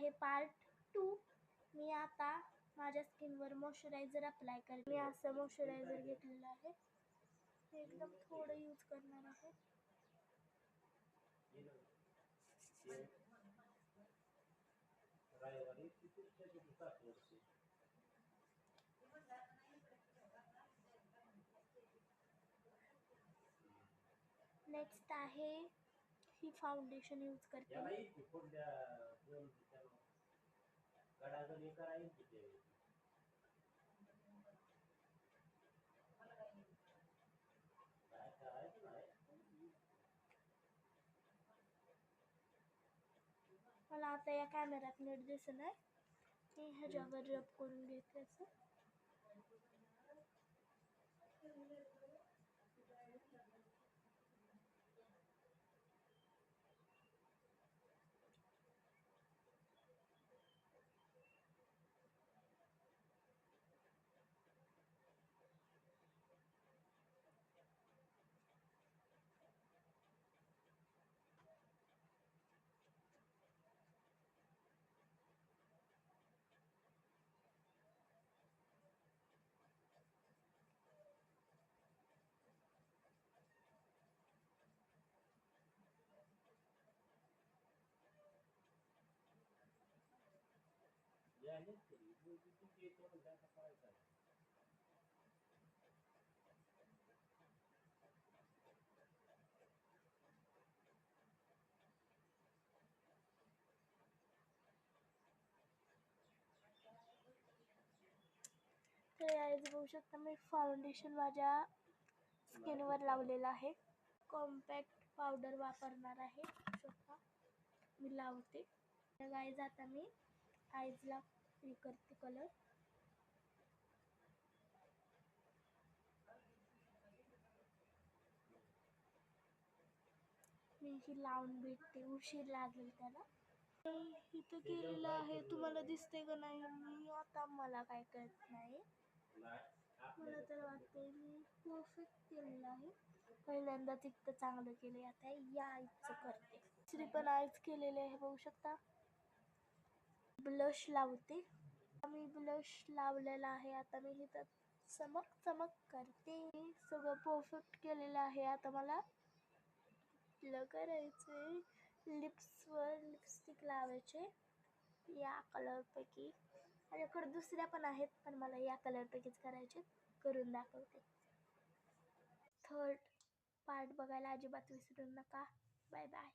आहे पार्ट 2. मी आता माझ्या स्किनवर मॉइश्चरायझर अप्लाय करते. मी असं मॉइश्चरायझर घेतलेलं आहे, हे एकदम थोडं यूज करणार आहे. नेक्स्ट आहे ही फाउंडेशन यूज करते. मला आता या कॅमेऱ्यात नीट दिसत नाही, मी ह्याच्यावर रब करून घेते असं. तर गाईज बघू शकता मी फाउंडेशन माझ्या स्किनवर लावलेलं आहे. कॉम्पॅक्ट पावडर वापरणार आहे, शकता मी लावते. तर गाईज आता मी आईजला हे करते कलर. मी ही लावून भेटते, उशीर लागेल त्याला. इथं केलेलं आहे, तुम्हाला दिसते का नाही मी आता मला काय कळत नाही. मला तर वाटते मी परफेक्ट केलेलं आहे. पहिल्यांदा तिथं चांगलं केले, आता या आईचं करते. दुसरी पण आईच केलेले आहे, बघू शकता. ब्लश लावते. मी ब्लश लावलेला आहे, आता मी इथं चमक चमक करते. सगळं परफेक्ट केलेलं आहे. आता मला करायचंय लिप्सवर लिपस्टिक लावायचे या कलरपैकी. माझ्याकडे दुसऱ्या पण आहेत, पण मला या कलरपैकीच करायचे. करून दाखवते. थर्ड पार्ट बघायला अजिबात विसरू नका. Bye bye.